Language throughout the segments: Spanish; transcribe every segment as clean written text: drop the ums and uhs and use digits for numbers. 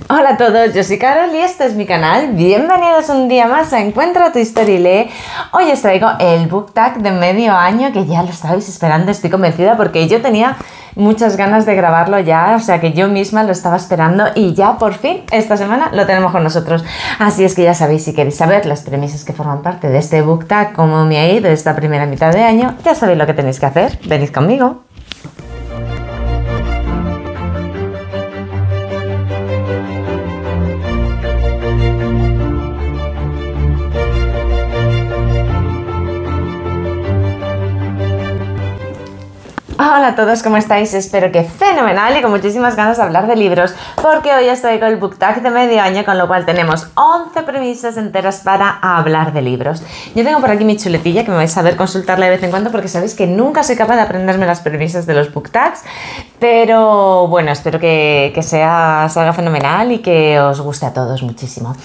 Hola a todos, yo soy Carol y este es mi canal. Bienvenidos un día más a Encuentra tu historia y lee. Hoy os traigo el book tag de medio año, que ya lo estabais esperando, estoy convencida, porque yo tenía muchas ganas de grabarlo ya, o sea que yo misma lo estaba esperando y ya por fin esta semana lo tenemos con nosotros. Así es que ya sabéis, si queréis saber las premisas que forman parte de este book tag, cómo me ha ido esta primera mitad de año, ya sabéis lo que tenéis que hacer. Venid conmigo. Hola a todos, ¿cómo estáis? Espero que fenomenal y con muchísimas ganas de hablar de libros, porque hoy estoy con el book tag de medio año, con lo cual tenemos 11 premisas enteras para hablar de libros. Yo tengo por aquí mi chuletilla que me vais a ver consultarla de vez en cuando, porque sabéis que nunca soy capaz de aprenderme las premisas de los book tags, pero bueno, espero que salga fenomenal y que os guste a todos muchísimo.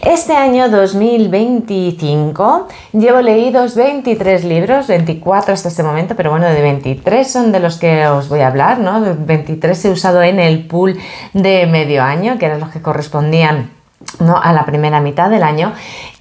Este año 2025 llevo leídos 23 libros, 24 hasta este momento, pero bueno, de 23 son de los que os voy a hablar, ¿no? 23 he usado en el pool de medio año, que eran los que correspondían, ¿no?, a la primera mitad del año.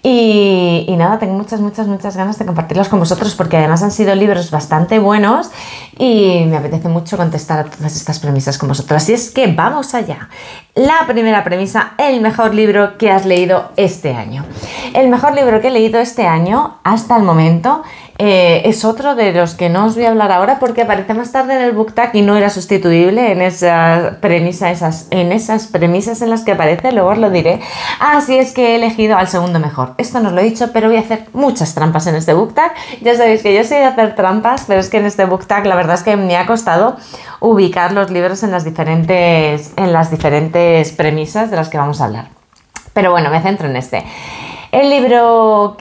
Y nada, tengo muchas ganas de compartirlos con vosotros, porque además han sido libros bastante buenos y me apetece mucho contestar a todas estas premisas con vosotros. Así es que vamos allá. La primera premisa: el mejor libro que has leído este año. El mejor libro que he leído este año hasta el momento es otro de los que no os voy a hablar ahora, porque aparece más tarde en el book tag y no era sustituible en esa premisa, en esas premisas en las que aparece, luego os lo diré. Así es que he elegido al segundo mejor. Esto no os lo he dicho, pero voy a hacer muchas trampas en este book tag. Ya sabéis que yo soy de hacer trampas, pero es que en este book tag la verdad es que me ha costado ubicar los libros en las diferentes premisas de las que vamos a hablar. Pero bueno, me centro en este. El libro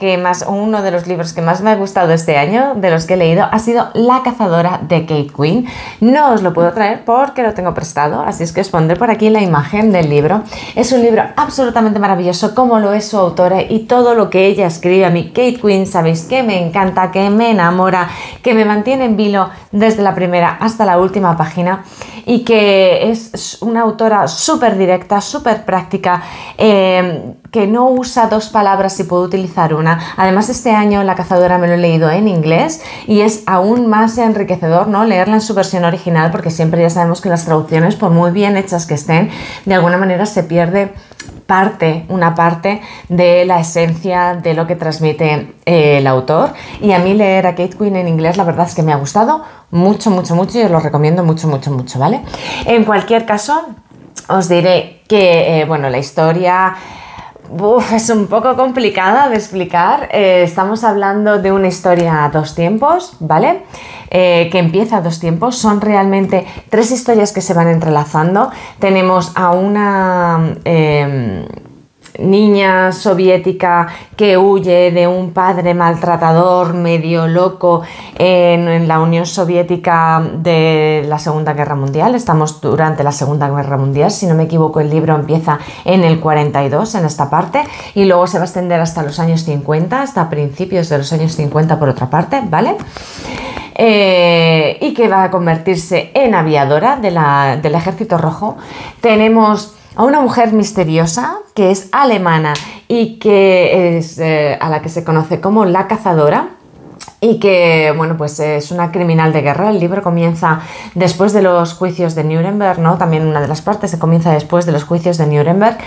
uno de los libros que más me ha gustado este año, de los que he leído, ha sido La cazadora de Kate Quinn. No os lo puedo traer porque lo tengo prestado, así es que os pondré por aquí la imagen del libro. Es un libro absolutamente maravilloso, como lo es su autora y todo lo que ella escribe. A mí Kate Quinn, sabéis que me encanta, que me enamora, que me mantiene en vilo desde la primera hasta la última página, y que es una autora súper directa, súper práctica, que no usa dos palabras si puedo utilizar una. Además, este año La cazadora me lo he leído en inglés y es aún más enriquecedor, ¿no?, leerla en su versión original, porque siempre ya sabemos que las traducciones, por muy bien hechas que estén, de alguna manera se pierde una parte de la esencia de lo que transmite el autor. Y a mí leer a Kate Quinn en inglés, la verdad es que me ha gustado mucho y os lo recomiendo mucho, ¿vale? En cualquier caso, os diré que, bueno, la historia es un poco complicada de explicar. Estamos hablando de una historia a dos tiempos, ¿vale? Que empieza a dos tiempos. Son realmente tres historias que se van entrelazando. Tenemos a una niña soviética que huye de un padre maltratador, medio loco, en la Unión Soviética de la Segunda Guerra Mundial. Estamos durante la Segunda Guerra Mundial, si no me equivoco. El libro empieza en el 42, en esta parte, y luego se va a extender hasta los años 50, hasta principios de los años 50 por otra parte, ¿vale? Y que va a convertirse en aviadora del Ejército Rojo. Tenemos a una mujer misteriosa que es alemana y que es a la que se conoce como la cazadora, y que, bueno, pues es una criminal de guerra. El libro comienza después de los juicios de Nuremberg, ¿no? También una de las partes se comienza después de los juicios de Nuremberg,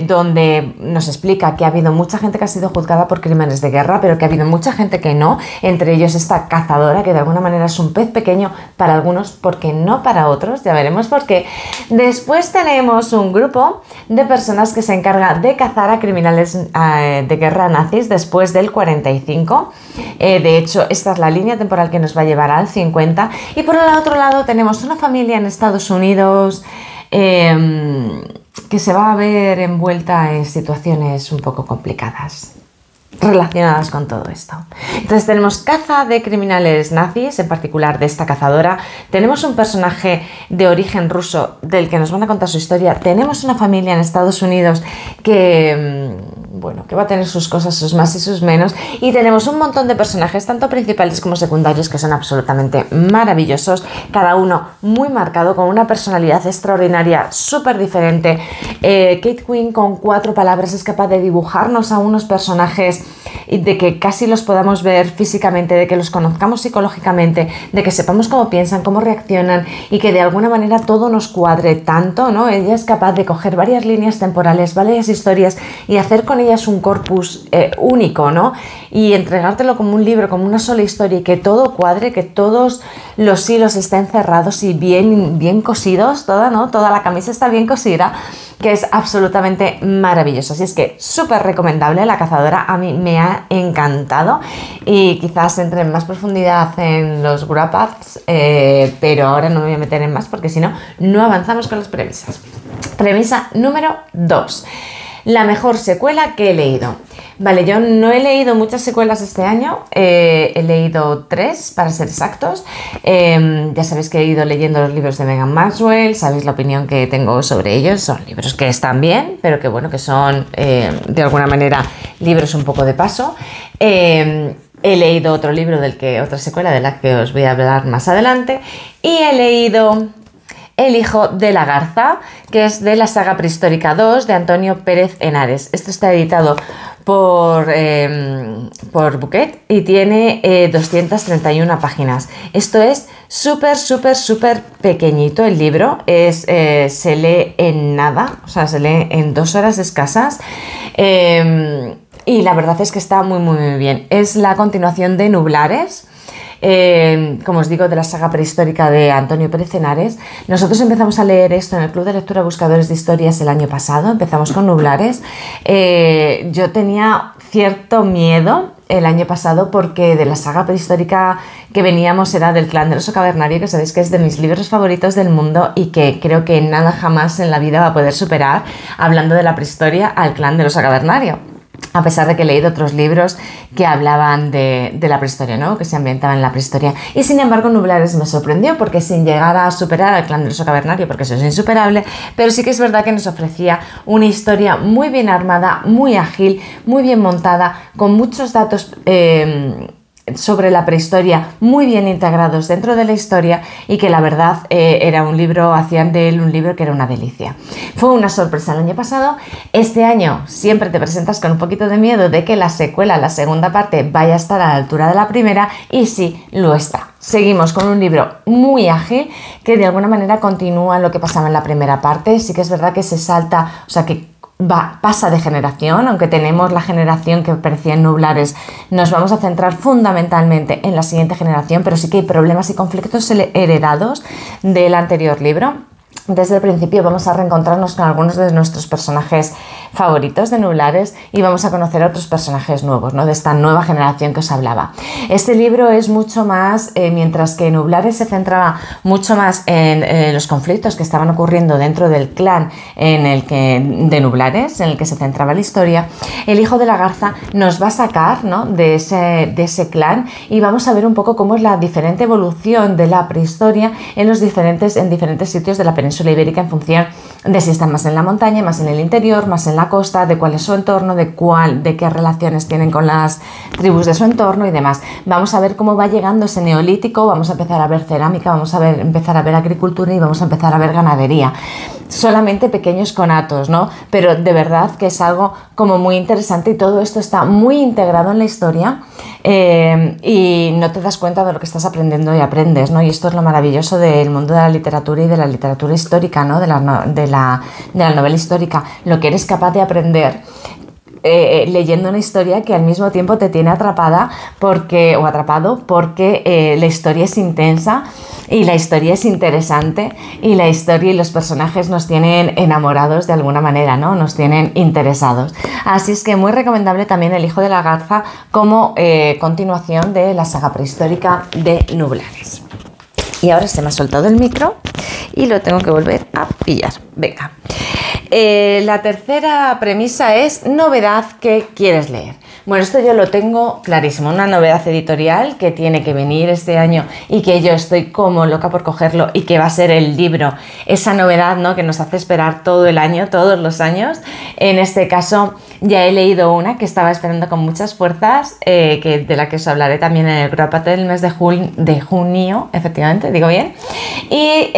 donde nos explica que ha habido mucha gente que ha sido juzgada por crímenes de guerra, pero que ha habido mucha gente que no, entre ellos esta cazadora, que de alguna manera es un pez pequeño para algunos, porque no para otros, ya veremos por qué. Después tenemos un grupo de personas que se encarga de cazar a criminales de guerra nazis después del 45. De hecho, esta es la línea temporal que nos va a llevar al 50. Y por el otro lado tenemos una familia en Estados Unidos que se va a ver envuelta en situaciones un poco complicadas relacionadas con todo esto. Entonces tenemos caza de criminales nazis, en particular de esta cazadora. Tenemos un personaje de origen ruso del que nos van a contar su historia. Tenemos una familia en Estados Unidos que bueno, que va a tener sus cosas, sus más y sus menos, y tenemos un montón de personajes, tanto principales como secundarios, que son absolutamente maravillosos, cada uno muy marcado, con una personalidad extraordinaria, súper diferente. Kate Quinn, con 4 palabras, es capaz de dibujarnos a unos personajes y de que casi los podamos ver físicamente, de que los conozcamos psicológicamente, de que sepamos cómo piensan, cómo reaccionan y que de alguna manera todo nos cuadre tanto, ¿no? Ella es capaz de coger varias líneas temporales, varias historias y hacer con ellas un corpus único, ¿no? Y entregártelo como un libro, como una sola historia, y que todo cuadre, que todos los hilos estén cerrados y bien cosidos, toda la camisa está bien cosida, que es absolutamente maravilloso. Así es que súper recomendable. La cazadora a mí me ha encantado, y quizás entre en más profundidad en los wrap-ups, pero ahora no me voy a meter en más porque si no, no avanzamos con las premisas. Premisa número 2. La mejor secuela que he leído. Vale, yo no he leído muchas secuelas este año, he leído 3 para ser exactos. Ya sabéis que he ido leyendo los libros de Megan Maxwell, sabéis la opinión que tengo sobre ellos. Son libros que están bien, pero que bueno, que son de alguna manera libros un poco de paso. He leído otro libro otra secuela de la que os voy a hablar más adelante, y he leído El hijo de la garza, que es de la saga Prehistórica 2 de Antonio Pérez Henares. Esto está editado por Buquet y tiene 231 páginas. Esto es súper pequeñito el libro, se lee en nada, o sea, se lee en 2 horas escasas. Y la verdad es que está muy bien. Es la continuación de Nublares, como os digo, de la saga Prehistórica de Antonio Pérez Henares. Nosotros empezamos a leer esto en el Club de Lectura Buscadores de Historias el año pasado, empezamos con Nublares. Yo tenía cierto miedo el año pasado porque de la saga prehistórica que veníamos era del Clan del Oso Cavernario, que sabéis que es de mis libros favoritos del mundo y que creo que nada jamás en la vida va a poder superar, hablando de la prehistoria, al Clan del Oso Cavernario. A pesar de que he leído otros libros que hablaban de la prehistoria, ¿no? Que se ambientaban en la prehistoria. Y sin embargo, Nublares me sorprendió porque sin llegar a superar al Clan del Oso Cavernario, porque eso es insuperable, pero sí que es verdad que nos ofrecía una historia muy bien armada, muy ágil, muy bien montada, con muchos datos sobre la prehistoria muy bien integrados dentro de la historia, y que la verdad era un libro, hacían de él un libro que era una delicia. Fue una sorpresa el año pasado. Este año siempre te presentas con un poquito de miedo de que la secuela, la segunda parte, vaya a estar a la altura de la primera, y sí, lo está. Seguimos con un libro muy ágil que de alguna manera continúa lo que pasaba en la primera parte. Sí que es verdad que se salta, o sea que pasa de generación, aunque tenemos la generación que aparecía en Nublares, nos vamos a centrar fundamentalmente en la siguiente generación, pero sí que hay problemas y conflictos heredados del anterior libro. Desde el principio vamos a reencontrarnos con algunos de nuestros personajes favoritos de Nublares y vamos a conocer a otros personajes nuevos, ¿no? De esta nueva generación que os hablaba. Este libro es mucho más, mientras que Nublares se centraba mucho más en los conflictos que estaban ocurriendo dentro del clan de Nublares, en el que se centraba la historia, El hijo de la garza nos va a sacar, ¿no? de ese clan, y vamos a ver un poco cómo es la diferente evolución de la prehistoria en diferentes sitios de la península ibérica, en función de si están más en la montaña, más en el interior, más en la costa, de cuál es su entorno, de qué relaciones tienen con las tribus de su entorno y demás. Vamos a ver cómo va llegando ese neolítico, vamos a empezar a ver cerámica, vamos a empezar a ver agricultura y vamos a empezar a ver ganadería. Solamente pequeños conatos, ¿no? Pero de verdad que es algo como muy interesante, y todo esto está muy integrado en la historia, y no te das cuenta de lo que estás aprendiendo y aprendes, ¿no? Y esto es lo maravilloso del mundo de la literatura y de la literatura histórica, ¿no? De la novela histórica, lo que eres capaz de aprender leyendo una historia que al mismo tiempo te tiene atrapado porque la historia es intensa y la historia es interesante, y la historia y los personajes nos tienen enamorados de alguna manera, ¿no? Nos tienen interesados. Así es que muy recomendable también El hijo de la garza como continuación de la saga prehistórica de Nublares. Y ahora se me ha soltado el micro y lo tengo que volver a pillar. Venga. La tercera premisa es novedad que quieres leer. Bueno, esto yo lo tengo clarísimo, una novedad editorial que tiene que venir este año y que yo estoy como loca por cogerlo y que va a ser el libro, esa novedad, ¿no?, que nos hace esperar todo el año, todos los años. En este caso ya he leído una que estaba esperando con muchas fuerzas, de la que os hablaré también en el Grupo del mes de junio, efectivamente, digo bien, y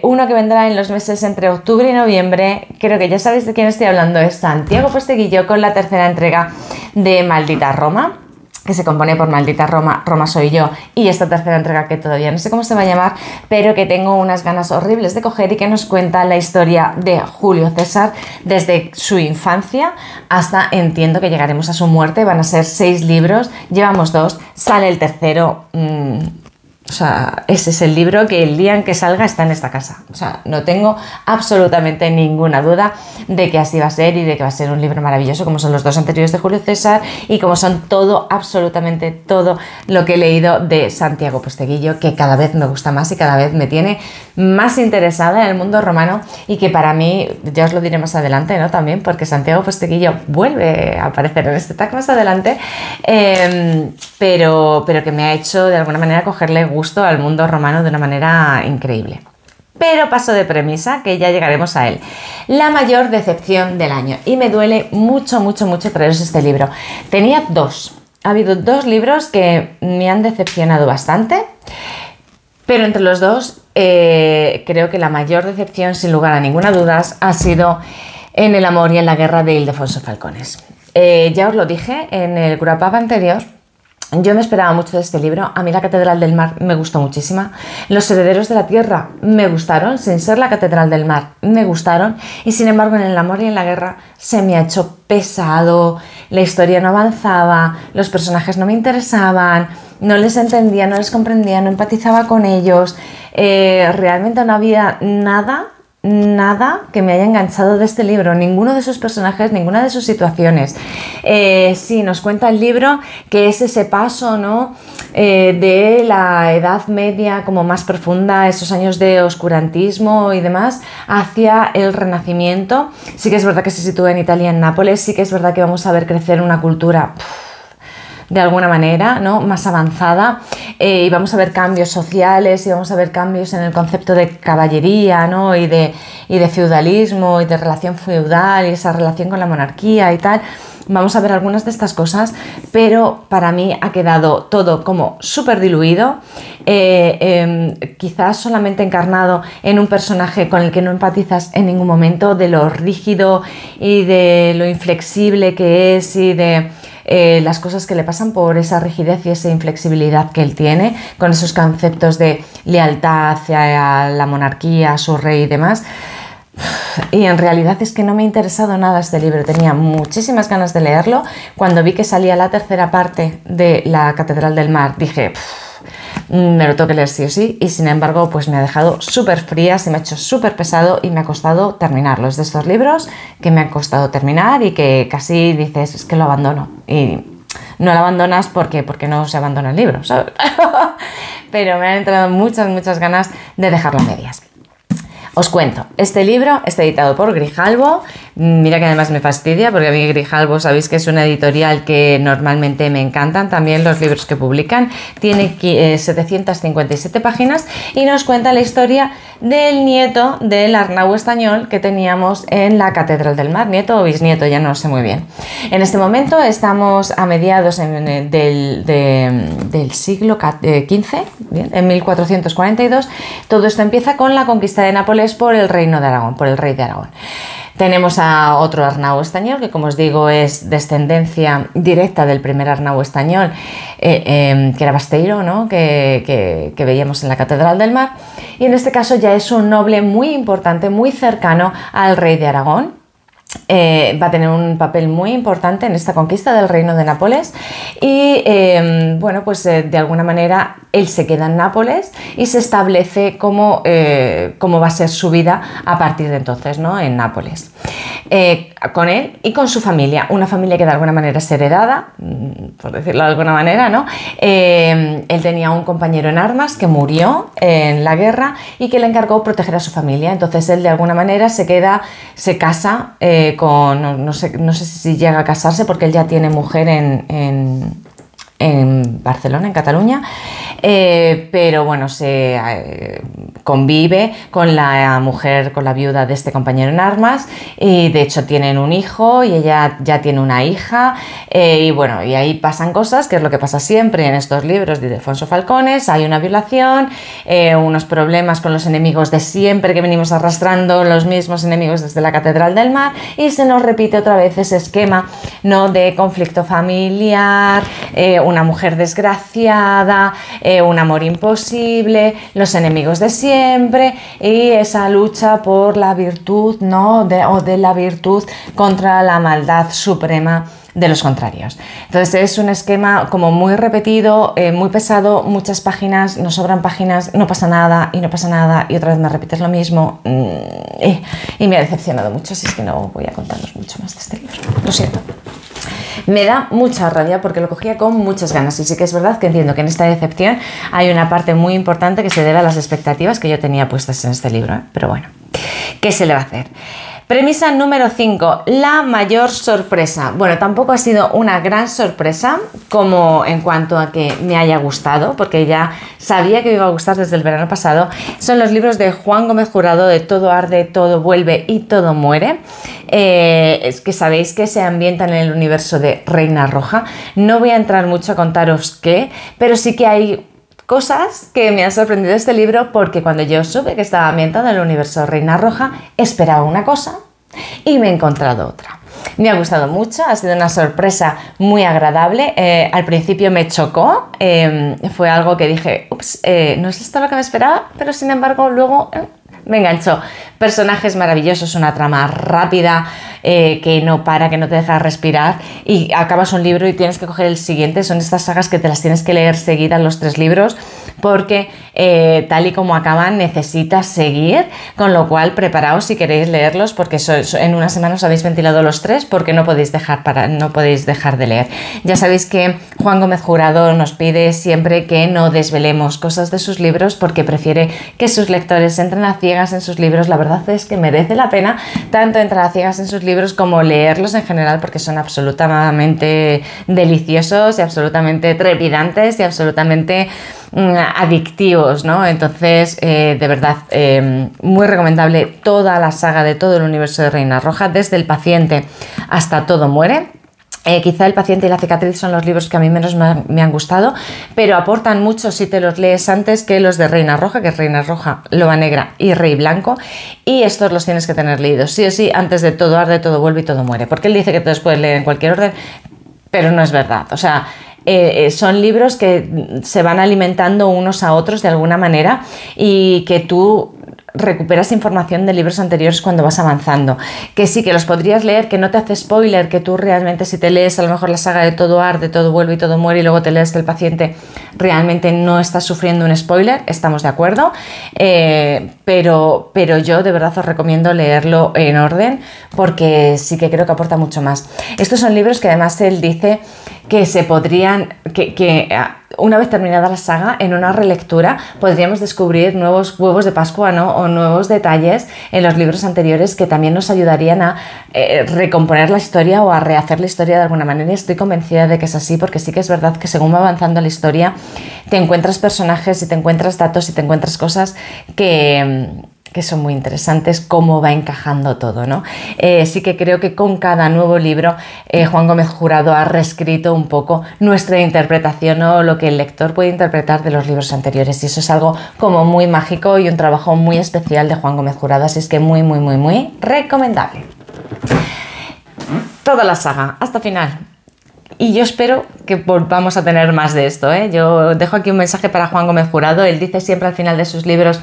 uno que vendrá en los meses entre octubre y noviembre. Creo que ya sabéis de quién estoy hablando, es Santiago Posteguillo con la tercera entrega de Maldita Roma, que se compone por Maldita Roma, Roma soy yo, y esta tercera entrega que todavía no sé cómo se va a llamar, pero que tengo unas ganas horribles de coger y que nos cuenta la historia de Julio César desde su infancia hasta, entiendo que llegaremos a su muerte. Van a ser 6 libros, llevamos 2, sale el tercero. O sea, ese es el libro que el día en que salga está en esta casa. O sea, no tengo absolutamente ninguna duda de que así va a ser y de que va a ser un libro maravilloso, como son los 2 anteriores de Julio César y como son todo, absolutamente todo lo que he leído de Santiago Posteguillo, que cada vez me gusta más y cada vez me tiene más interesada en el mundo romano, y que para mí, ya os lo diré más adelante, ¿no?, también, porque Santiago Posteguillo vuelve a aparecer en este tag más adelante, pero que me ha hecho de alguna manera cogerle gusto al mundo romano de una manera increíble. Pero paso de premisa, que ya llegaremos a él. La mayor decepción del año, y me duele mucho, mucho, mucho traeros este libro. Tenía 2. Ha habido 2 libros que me han decepcionado bastante, pero entre los 2 creo que la mayor decepción, sin lugar a ninguna duda, ha sido En el amor y en la guerra de Ildefonso Falcones. Ya os lo dije en el Grupo anterior. Yo me esperaba mucho de este libro. A mí la Catedral del Mar me gustó muchísimo. Los herederos de la tierra me gustaron, sin ser la Catedral del Mar me gustaron, y sin embargo en el amor y en la guerra se me ha hecho pesado, la historia no avanzaba, los personajes no me interesaban, no les entendía, no les comprendía, no empatizaba con ellos, realmente no había nada que me haya enganchado de este libro, ninguno de sus personajes, ninguna de sus situaciones. Sí, nos cuenta el libro que es ese paso, ¿no?, de la Edad Media como más profunda, esos años de oscurantismo y demás, hacia el Renacimiento. Sí que es verdad que se sitúa en Italia, en Nápoles, sí que es verdad que vamos a ver crecer una cultura de alguna manera, ¿no?, más avanzada, y vamos a ver cambios sociales y vamos a ver cambios en el concepto de caballería, ¿no?, y de feudalismo y de relación feudal y esa relación con la monarquía y tal. Vamos a ver algunas de estas cosas, pero para mí ha quedado todo como súper diluido, quizás solamente encarnado en un personaje con el que no empatizas en ningún momento, de lo rígido y de lo inflexible que es y de las cosas que le pasan por esa rigidez y esa inflexibilidad que él tiene, con esos conceptos de lealtad hacia la monarquía, a su rey y demás. Y en realidad es que no me ha interesado nada este libro, tenía muchísimas ganas de leerlo. Cuando vi que salía la tercera parte de la Catedral del Mar, dije, me lo tengo que leer sí o sí, y sin embargo pues me ha dejado súper fría, se me ha hecho súper pesado y me ha costado terminarlo. Es de estos libros que me han costado terminar y que casi dices, es que lo abandono, y no lo abandonas porque no se abandona el libro, ¿sabes? Pero me han entrado muchas ganas de dejarlo a medias. Os cuento, este libro está editado por Grijalbo. Mira que además me fastidia, porque a mí Grijalbo sabéis que es una editorial que normalmente me encantan también los libros que publican. Tiene 757 páginas y nos cuenta la historia del nieto del Arnau Estañol que teníamos en la Catedral del Mar, nieto o bisnieto, ya no lo sé muy bien. En este momento estamos a mediados del siglo XV, bien, en 1442. Todo esto empieza con la conquista de Nápoles por el reino de Aragón, por el rey de Aragón. Tenemos a otro Arnau Estañol, que como os digo es descendencia directa del primer Arnau Estañol, que era Basteiro, ¿no?, que veíamos en la Catedral del Mar, y en este caso ya es un noble muy importante, muy cercano al rey de Aragón. Va a tener un papel muy importante en esta conquista del reino de Nápoles y bueno, pues de alguna manera él se queda en Nápoles y se establece cómo va a ser su vida a partir de entonces, ¿no?, en Nápoles. con él y con su familia, una familia que de alguna manera es heredada, por decirlo de alguna manera, ¿no? Él tenía un compañero en armas que murió en la guerra y que le encargó proteger a su familia. Entonces él de alguna manera se casa con, no sé si llega a casarse porque él ya tiene mujer en Barcelona, en Cataluña, pero bueno, se convive con la mujer, con la viuda de este compañero en armas, y de hecho tienen un hijo y ella ya tiene una hija, y bueno, y ahí pasan cosas, que es lo que pasa siempre en estos libros de Ildefonso Falcones. Hay una violación, unos problemas con los enemigos de siempre que venimos arrastrando, los mismos enemigos desde la Catedral del Mar, y se nos repite otra vez ese esquema, ¿no?, de conflicto familiar, una mujer desgraciada, un amor imposible, los enemigos de siempre y esa lucha por la virtud, ¿no?, de la virtud contra la maldad suprema de los contrarios. Entonces es un esquema como muy repetido, muy pesado, muchas páginas, nos sobran páginas, no pasa nada y no pasa nada y otra vez me repites lo mismo, y me ha decepcionado mucho, así es que no voy a contaros mucho más de este libro, lo siento. Me da mucha rabia porque lo cogía con muchas ganas, y sí que es verdad que entiendo que en esta decepción hay una parte muy importante que se debe a las expectativas que yo tenía puestas en este libro, pero bueno, ¿qué se le va a hacer? Premisa número 5, la mayor sorpresa. Bueno, tampoco ha sido una gran sorpresa como en cuanto a que me haya gustado, porque ya sabía que me iba a gustar desde el verano pasado. Son los libros de Juan Gómez Jurado, de Todo arde, todo vuelve y todo muere. Es que sabéis que se ambientan en el universo de Reina Roja. No voy a entrar mucho a contaros qué, pero sí que hay cosas que me han sorprendido de este libro, porque cuando yo supe que estaba ambientado en el universo de Reina Roja, esperaba una cosa y me he encontrado otra. Me ha gustado mucho, ha sido una sorpresa muy agradable. Al principio me chocó, fue algo que dije, ups, no es esto lo que me esperaba, pero sin embargo luego me enganchó. Personajes maravillosos, una trama rápida, que no para, que no te deja respirar, y acabas un libro y tienes que coger el siguiente. Son estas sagas que te las tienes que leer seguidas, los 3 libros, porque tal y como acaban necesitas seguir, con lo cual preparaos si queréis leerlos, porque en una semana os habéis ventilado los 3, porque no podéis dejar de leer. Ya sabéis que Juan Gómez Jurado nos pide siempre que no desvelemos cosas de sus libros, porque prefiere que sus lectores entren a ciegas en sus libros. La verdad es que merece la pena tanto entrar a ciegas en sus libros como leerlos en general, porque son absolutamente deliciosos y absolutamente trepidantes y absolutamente adictivos, ¿no? Entonces, de verdad, muy recomendable toda la saga de todo el universo de Reina Roja, desde El paciente hasta Todo muere. Quizá El paciente y la cicatriz son los libros que a mí menos me han gustado, pero aportan mucho si te los lees antes que los de Reina Roja, que es Reina Roja, Loba Negra y Rey Blanco, y estos los tienes que tener leídos sí o sí antes de Todo arde, todo vuelve y todo muere, porque él dice que te los puedes leer en cualquier orden, pero no es verdad. O sea, son libros que se van alimentando unos a otros de alguna manera, y que tú recuperas información de libros anteriores cuando vas avanzando, que sí, que los podrías leer, que no te hace spoiler, que tú realmente, si te lees a lo mejor la saga de Todo arde, todo vuelve y todo muere y luego te lees El paciente, realmente no estás sufriendo un spoiler, estamos de acuerdo, pero yo de verdad os recomiendo leerlo en orden, porque sí que creo que aporta mucho más. Estos son libros que además él dice que se podrían, que una vez terminada la saga, en una relectura podríamos descubrir nuevos huevos de Pascua, ¿no?, o nuevos detalles en los libros anteriores que también nos ayudarían a recomponer la historia o a rehacer la historia de alguna manera, y estoy convencida de que es así, porque sí que es verdad que según va avanzando la historia te encuentras personajes y te encuentras datos y te encuentras cosas que son muy interesantes, cómo va encajando todo, ¿no? Sí que creo que con cada nuevo libro Juan Gómez Jurado ha reescrito un poco nuestra interpretación, o lo que el lector puede interpretar de los libros anteriores, y eso es algo como muy mágico y un trabajo muy especial de Juan Gómez Jurado, así es que muy, muy, muy, muy recomendable. Toda la saga, hasta final. Y yo espero que volvamos a tener más de esto, ¿eh? Yo dejo aquí un mensaje para Juan Gómez Jurado. Él dice siempre al final de sus libros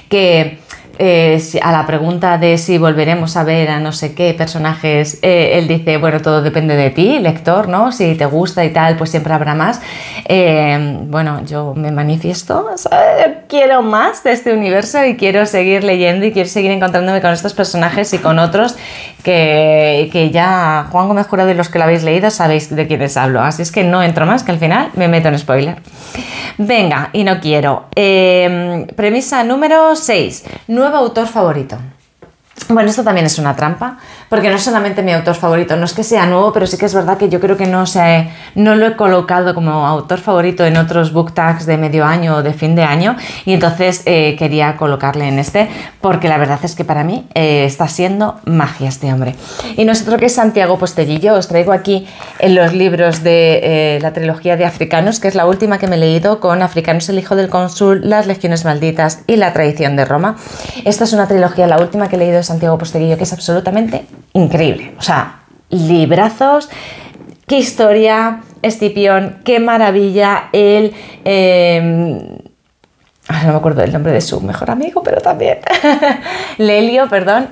que a la pregunta de si volveremos a ver a no sé qué personajes, él dice, bueno, todo depende de ti, lector, ¿no? Si te gusta y tal, pues siempre habrá más. Bueno, yo me manifiesto, ¿sabes? Yo quiero más de este universo y quiero seguir leyendo y quiero seguir encontrándome con estos personajes y con otros que ya Juan Gómez Jurado y los que lo habéis leído sabéis de quiénes hablo. Así es que no entro más, que al final me meto en spoiler. Venga, y no quiero. Premisa número 6. Nuevo autor favorito. Bueno, esto también es una trampa, porque no es solamente mi autor favorito, no es que sea nuevo, pero sí que es verdad que yo creo que no lo he colocado como autor favorito en otros book tags de medio año o de fin de año, y entonces quería colocarle en este, porque la verdad es que para mí está siendo magia este hombre. Y no es otro que Santiago Posteguillo. Os traigo aquí en los libros de la trilogía de Africanos, que es la última que me he leído, con Africanos, el hijo del cónsul, Las legiones malditas y La traición de Roma. Esta es una trilogía, la última que he leído de Santiago Posteguillo, que es absolutamente increíble. O sea, librazos, qué historia, Escipión, qué maravilla, él... no me acuerdo del nombre de su mejor amigo, pero también... Lelio, perdón.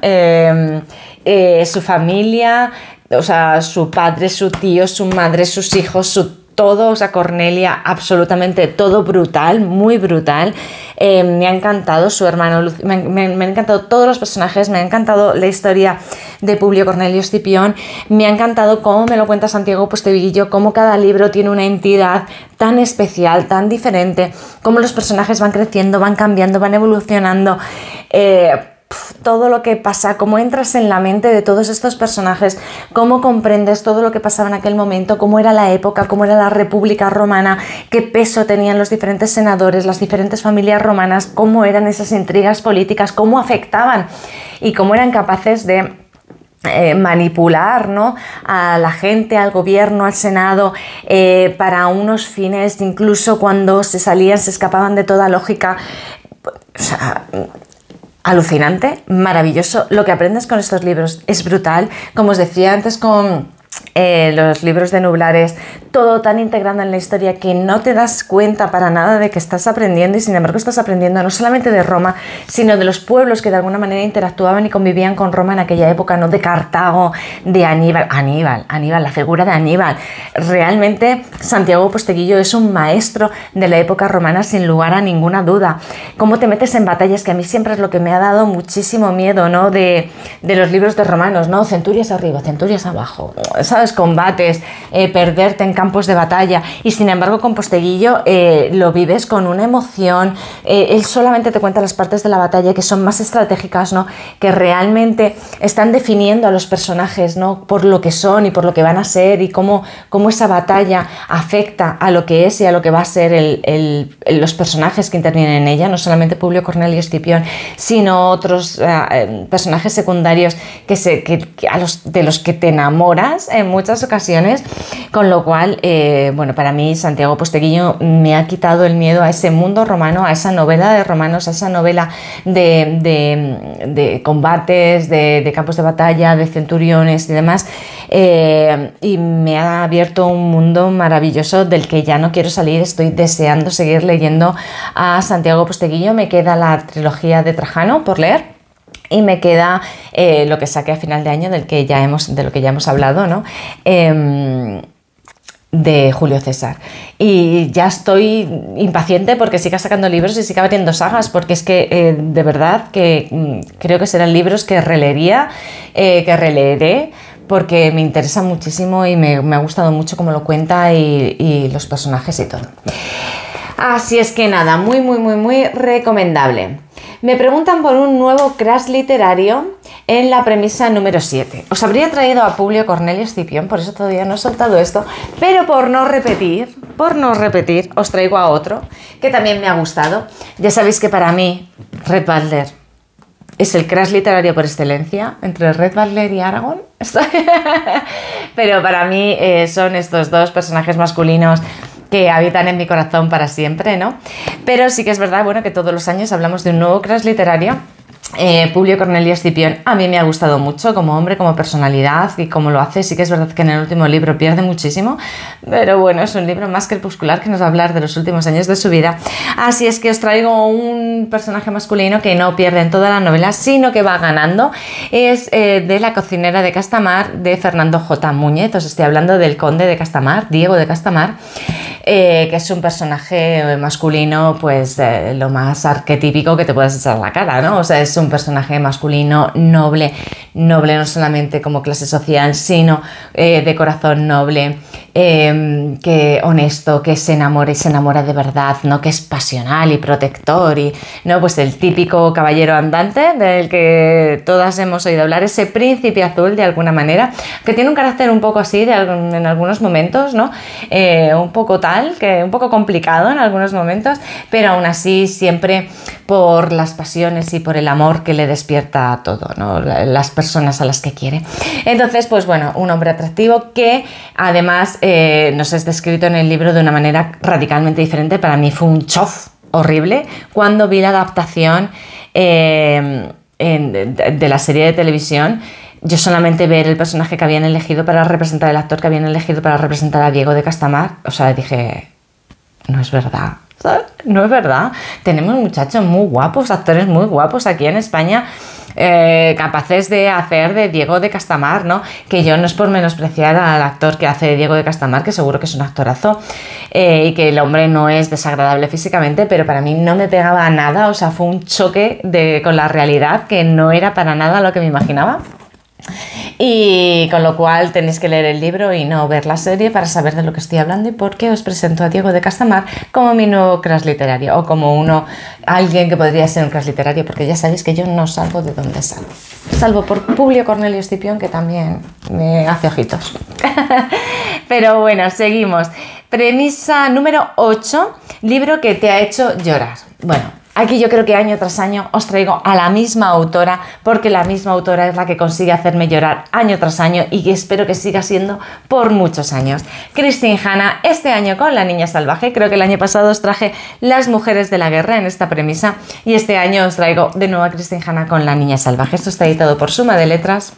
Su familia, o sea, su padre, su tío, su madre, sus hijos, su todo, o sea, Cornelia, absolutamente todo brutal, muy brutal. Me ha encantado su hermano, me han encantado todos los personajes, me ha encantado la historia de Publio Cornelio Escipión, me ha encantado cómo me lo cuenta Santiago Posteguillo, cómo cada libro tiene una entidad tan especial, tan diferente, cómo los personajes van creciendo, van cambiando, van evolucionando. Todo lo que pasa, cómo entras en la mente de todos estos personajes, cómo comprendes todo lo que pasaba en aquel momento, cómo era la época, cómo era la República Romana, qué peso tenían los diferentes senadores, las diferentes familias romanas, cómo eran esas intrigas políticas, cómo afectaban y cómo eran capaces de manipular, ¿no?, a la gente, al gobierno, al Senado, para unos fines, incluso cuando se salían, se escapaban de toda lógica. O sea, alucinante, maravilloso. Lo que aprendes con estos libros es brutal. Como os decía antes con los libros de Nublares, todo tan integrado en la historia que no te das cuenta para nada de que estás aprendiendo, y sin embargo estás aprendiendo no solamente de Roma, sino de los pueblos que de alguna manera interactuaban y convivían con Roma en aquella época, ¿no?, de Cartago, de Aníbal, la figura de Aníbal. Realmente Santiago Posteguillo es un maestro de la época romana, sin lugar a ninguna duda. Cómo te metes en batallas, que a mí siempre es lo que me ha dado muchísimo miedo, ¿no?, de los libros de romanos, ¿no? Centurias arriba, centurias abajo, ¿sabes? Combates, perderte en campos de batalla, y sin embargo con Posteguillo lo vives con una emoción. Él solamente te cuenta las partes de la batalla que son más estratégicas, ¿no?, que realmente están definiendo a los personajes, ¿no?, por lo que son y por lo que van a ser, y cómo esa batalla afecta a lo que es y a lo que va a ser los personajes que intervienen en ella, no solamente Publio Cornelio Escipión, sino otros personajes secundarios de los que te enamoras en muchas ocasiones, con lo cual, bueno, para mí Santiago Posteguillo me ha quitado el miedo a ese mundo romano, a esa novela de romanos, a esa novela de combates, de campos de batalla, de centuriones y demás, y me ha abierto un mundo maravilloso del que ya no quiero salir. Estoy deseando seguir leyendo a Santiago Posteguillo. Me queda la trilogía de Trajano por leer, y me queda lo que saqué a final de año, de lo que ya hemos hablado, ¿no?, de Julio César. Y ya estoy impaciente porque siga sacando libros y siga abriendo sagas, porque es que de verdad que creo que serán libros que releería, que releeré, porque me interesa muchísimo y me ha gustado mucho cómo lo cuenta y los personajes y todo. Así es que nada, muy, muy, muy, muy recomendable. Me preguntan por un nuevo crash literario en la premisa número 7. Os habría traído a Publio Cornelio Escipión, por eso todavía no he soltado esto, pero por no repetir, os traigo a otro que también me ha gustado. Ya sabéis que para mí Red Butler es el crash literario por excelencia, entre Red Butler y Aragorn. Pero para mí son estos dos personajes masculinos que habitan en mi corazón para siempre, ¿no? Pero sí que es verdad, bueno, que todos los años hablamos de un nuevo crash literario, Publio Cornelio Escipión a mí me ha gustado mucho como hombre, como personalidad y como lo hace. Sí que es verdad que en el último libro pierde muchísimo, pero bueno, es un libro más crepuscular que nos va a hablar de los últimos años de su vida. Así es que os traigo un personaje masculino que no pierde en toda la novela, sino que va ganando. Es de La cocinera de Castamar, de Fernando J. Muñez. Os estoy hablando del conde de Castamar, Diego de Castamar, que es un personaje masculino, pues lo más arquetípico que te puedas echar a la cara, ¿no? O sea, es un personaje masculino noble no solamente como clase social, sino de corazón noble, que honesto, que se enamora y se enamora de verdad, ¿no? Que es pasional y protector y, ¿no? Pues el típico caballero andante del que todas hemos oído hablar, ese príncipe azul de alguna manera, que tiene un carácter un poco así en algunos momentos, ¿no? Un poco tal, que un poco complicado en algunos momentos, pero aún así siempre por las pasiones y por el amor que le despierta todo, ¿no? Las personas a las que quiere. Entonces, pues bueno, un hombre atractivo que además nos es descrito en el libro de una manera radicalmente diferente. Para mí fue un chof horrible cuando vi la adaptación de la serie de televisión. Yo solamente ver el personaje que habían elegido para representar, el actor que habían elegido para representar a Diego de Castamar, o sea, dije, no es verdad, ¿sabes? No es verdad. Tenemos muchachos muy guapos, actores muy guapos aquí en España, capaces de hacer de Diego de Castamar, ¿no? Que yo no es por menospreciar al actor que hace de Diego de Castamar, que seguro que es un actorazo, y que el hombre no es desagradable físicamente, pero para mí no me pegaba nada. O sea, fue un choque con la realidad que no era para nada lo que me imaginaba. Y con lo cual tenéis que leer el libro y no ver la serie para saber de lo que estoy hablando y por qué os presento a Diego de Castamar como mi nuevo crush literario, o como alguien que podría ser un crush literario, porque ya sabéis que yo no salgo de donde salgo, salvo por Publio Cornelio Escipión, que también me hace ojitos. Pero bueno, seguimos. Premisa número 8, libro que te ha hecho llorar. Bueno, aquí yo creo que año tras año os traigo a la misma autora, porque la misma autora es la que consigue hacerme llorar año tras año y que espero que siga siendo por muchos años. Christine Hanna, este año con La niña salvaje. Creo que el año pasado os traje Las mujeres de la guerra en esta premisa y este año os traigo de nuevo a Christine Hanna con La niña salvaje. Esto está editado por Suma de Letras.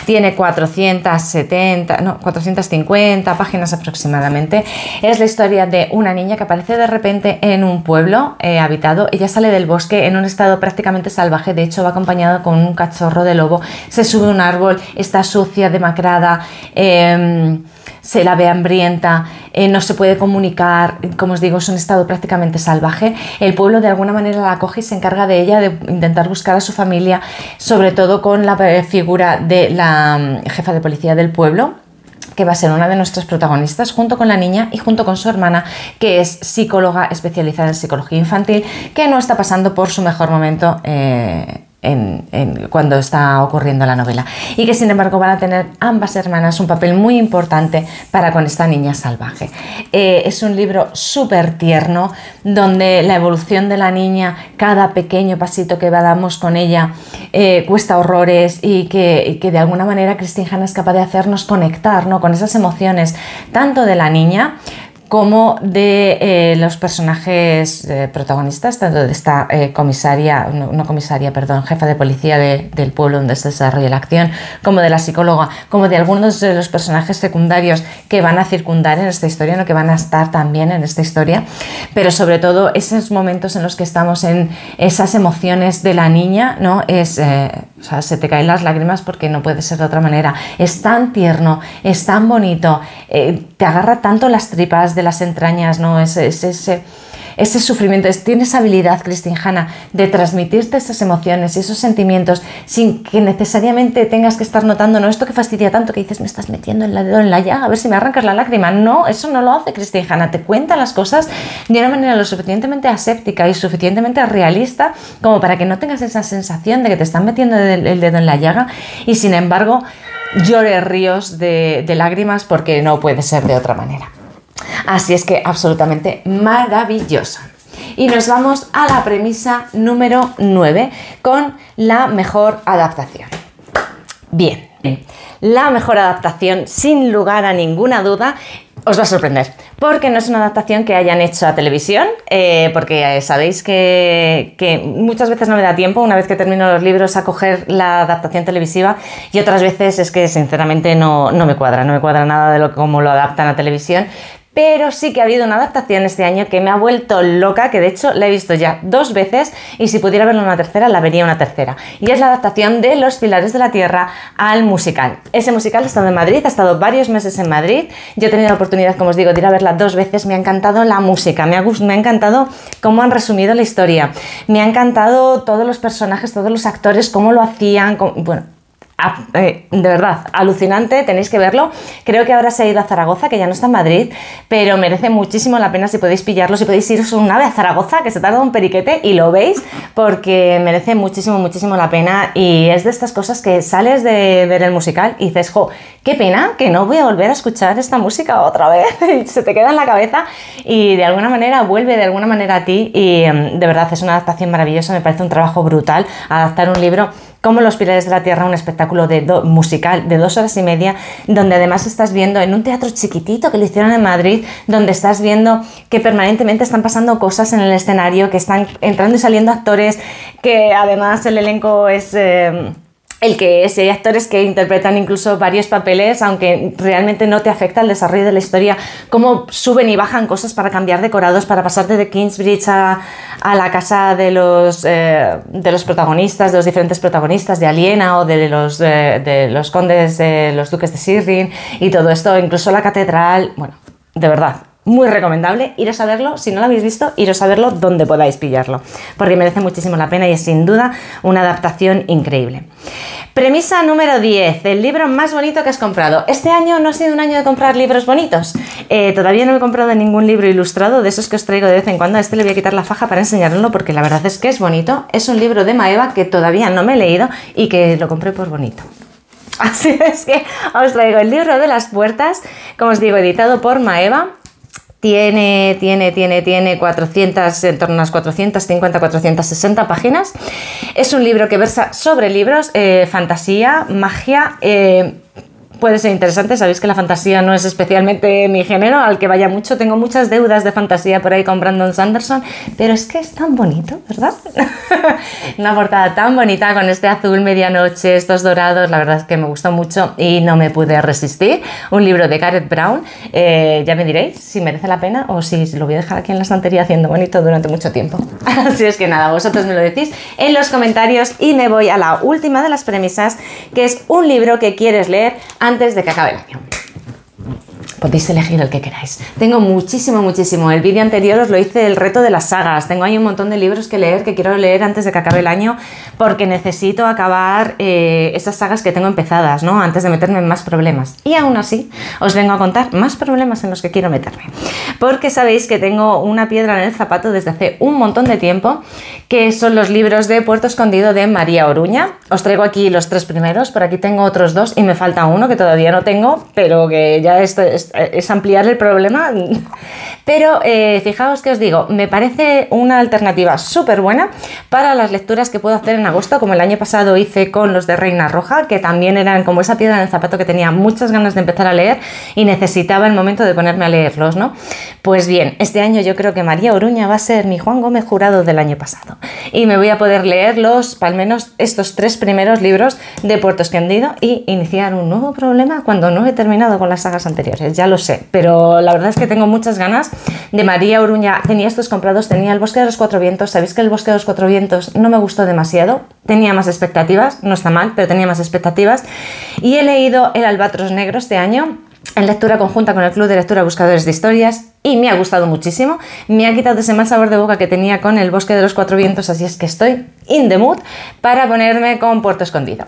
Tiene 450 páginas aproximadamente. Es la historia de una niña que aparece de repente en un pueblo habitado. Ella sale del bosque en un estado prácticamente salvaje. De hecho, va acompañada con un cachorro de lobo. Se sube a un árbol, está sucia, demacrada, se la ve hambrienta, no se puede comunicar. Como os digo, es un estado prácticamente salvaje. El pueblo de alguna manera la acoge y se encarga de ella, de intentar buscar a su familia, sobre todo con la figura de la jefa de policía del pueblo, que va a ser una de nuestras protagonistas, junto con la niña y junto con su hermana, que es psicóloga especializada en psicología infantil, que no está pasando por su mejor momento cuando está ocurriendo la novela, y que sin embargo van a tener ambas hermanas un papel muy importante para con esta niña salvaje. Es un libro súper tierno, donde la evolución de la niña, cada pequeño pasito que damos con ella, cuesta horrores, y que de alguna manera Christine Hanna es capaz de hacernos conectar, ¿no?, con esas emociones, tanto de la niña como de los personajes protagonistas, tanto de esta jefa de policía del pueblo donde se desarrolla la acción, como de la psicóloga, como de algunos de los personajes secundarios que van a circundar en esta historia, ¿no?, que van a estar también en esta historia, pero sobre todo esos momentos en los que estamos en esas emociones de la niña, ¿no? O sea, se te caen las lágrimas porque no puede ser de otra manera. Es tan tierno, es tan bonito, te agarra tanto las tripas de las entrañas, ¿no? Ese sufrimiento. Tiene esa habilidad, Christine Hanna, de transmitirte esas emociones y esos sentimientos sin que necesariamente tengas que estar notando, ¿no?, esto que fastidia tanto, que dices, me estás metiendo el dedo en la llaga, a ver si me arrancas la lágrima. No, eso no lo hace Christine Hanna. Te cuenta las cosas de una manera lo suficientemente aséptica y suficientemente realista como para que no tengas esa sensación de que te están metiendo el dedo en la llaga y sin embargo llores ríos de lágrimas, porque no puede ser de otra manera. Así es que absolutamente maravilloso. Y nos vamos a la premisa número 9 con la mejor adaptación. Bien, la mejor adaptación, sin lugar a ninguna duda, Os va a sorprender, porque no es una adaptación que hayan hecho a televisión, porque sabéis que muchas veces no me da tiempo, una vez que termino los libros, a coger la adaptación televisiva, y otras veces es que sinceramente no me cuadra nada de cómo lo adaptan a televisión. Pero sí que ha habido una adaptación este año que me ha vuelto loca, que de hecho la he visto ya 2 veces y si pudiera verla una tercera, la vería una tercera. Y es la adaptación de Los Pilares de la Tierra al musical. Ese musical ha estado en Madrid, ha estado varios meses en Madrid. Yo he tenido la oportunidad, como os digo, de ir a verla 2 veces. Me ha encantado la música, me ha encantado cómo han resumido la historia. Me ha encantado todos los personajes, todos los actores, cómo lo hacían. Bueno, de verdad, alucinante, tenéis que verlo. Creo que ahora se ha ido a Zaragoza, que ya no está en Madrid, pero merece muchísimo la pena si podéis pillarlo, si podéis iros una vez a Zaragoza, que se tarda un periquete y lo veis, porque merece muchísimo la pena. Y es de estas cosas que sales de ver el musical y dices, jo, qué pena que no voy a volver a escuchar esta música otra vez. Y se te queda en la cabeza y de alguna manera vuelve de alguna manera a ti, y de verdad es una adaptación maravillosa. Me parece un trabajo brutal adaptar un libro como Los Pilares de la Tierra, un espectáculo musical de 2 horas y media, donde además estás viendo en un teatro chiquitito que lo hicieron en Madrid, donde estás viendo que permanentemente están pasando cosas en el escenario, que están entrando y saliendo actores, que además el elenco es el que es, y hay actores que interpretan incluso varios papeles, aunque realmente no te afecta el desarrollo de la historia, cómo suben y bajan cosas para cambiar decorados, para pasarte de Kingsbridge a la casa de los protagonistas, de los diferentes protagonistas, de Aliena o de los condes, de los duques de Sirrin, y todo esto, incluso la catedral. Bueno, de verdad, muy recomendable iros a verlo. Si no lo habéis visto, iros a verlo donde podáis pillarlo, porque merece muchísimo la pena y es sin duda una adaptación increíble. Premisa número 10, el libro más bonito que has comprado. Este año no ha sido un año de comprar libros bonitos. Todavía no he comprado ningún libro ilustrado, de esos que os traigo de vez en cuando. A este le voy a quitar la faja para enseñarlo, porque la verdad es que es bonito. Es un libro de Maeva que todavía no me he leído y que lo compré por bonito. Así es que os traigo el libro de las puertas, como os digo, editado por Maeva. Tiene 400, en torno a unas 450, 460 páginas. Es un libro que versa sobre libros, fantasía, magia. Puede ser interesante. Sabéis que la fantasía no es especialmente mi género, al que vaya mucho. Tengo muchas deudas de fantasía por ahí con Brandon Sanderson, pero es que es tan bonito, ¿verdad? Una portada tan bonita con este azul medianoche, estos dorados. La verdad es que me gustó mucho y no me pude resistir. Un libro de Gareth Brown. Ya me diréis si merece la pena o si lo voy a dejar aquí en la estantería haciendo bonito durante mucho tiempo. Así es que nada, vosotros me lo decís en los comentarios, y me voy a la última de las premisas, que es un libro que quieres leer antes de que acabe el año. Podéis elegir el que queráis. Tengo muchísimo. El vídeo anterior os lo hice, el reto de las sagas. Tengo ahí un montón de libros que leer, que quiero leer antes de que acabe el año, porque necesito acabar esas sagas que tengo empezadas, ¿no? Antes de meterme en más problemas. Y aún así, os vengo a contar más problemas en los que quiero meterme. Porque sabéis que tengo una piedra en el zapato desde hace un montón de tiempo, que son los libros de Puerto Escondido de María Oruña. Os traigo aquí los 3 primeros, por aquí tengo otros 2 y me falta uno que todavía no tengo, pero que ya es ampliar el problema. Pero fijaos que os digo, me parece una alternativa súper buena para las lecturas que puedo hacer en agosto, como el año pasado hice con los de Reina Roja, que también eran como esa piedra en el zapato que tenía muchas ganas de empezar a leer y necesitaba el momento de ponerme a leerlos, ¿no? Pues bien, este año yo creo que María Oruña va a ser mi Juan Gómez Jurado del año pasado, y me voy a poder leerlos, al menos estos 3 primeros libros de Puerto Escondido, y iniciar un nuevo problema cuando no he terminado con las sagas anteriores. Ya lo sé, pero la verdad es que tengo muchas ganas de María Oruña. Tenía estos comprados, tenía El Bosque de los Cuatro Vientos. Sabéis que El Bosque de los Cuatro Vientos no me gustó demasiado, tenía más expectativas, no está mal, pero tenía más expectativas. Y he leído El Albatros Negro este año, en lectura conjunta con el Club de Lectura Buscadores de Historias, y me ha gustado muchísimo. Me ha quitado ese mal sabor de boca que tenía con El Bosque de los Cuatro Vientos, así es que estoy in the mood para ponerme con Puerto Escondido.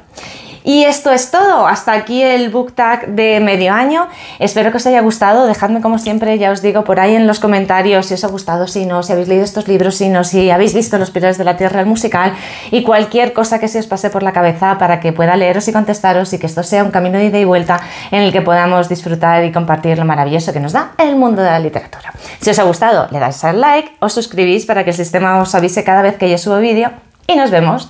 Y esto es todo, hasta aquí el book tag de medio año. Espero que os haya gustado. Dejadme, como siempre, ya os digo, por ahí en los comentarios si os ha gustado, si no, si habéis leído estos libros, si no, si habéis visto Los Pilares de la Tierra, el musical, y cualquier cosa que se os pase por la cabeza para que pueda leeros y contestaros, y que esto sea un camino de ida y vuelta en el que podamos disfrutar y compartir lo maravilloso que nos da el mundo de la literatura. Si os ha gustado, le dais al like, os suscribís para que el sistema os avise cada vez que yo subo vídeo, y nos vemos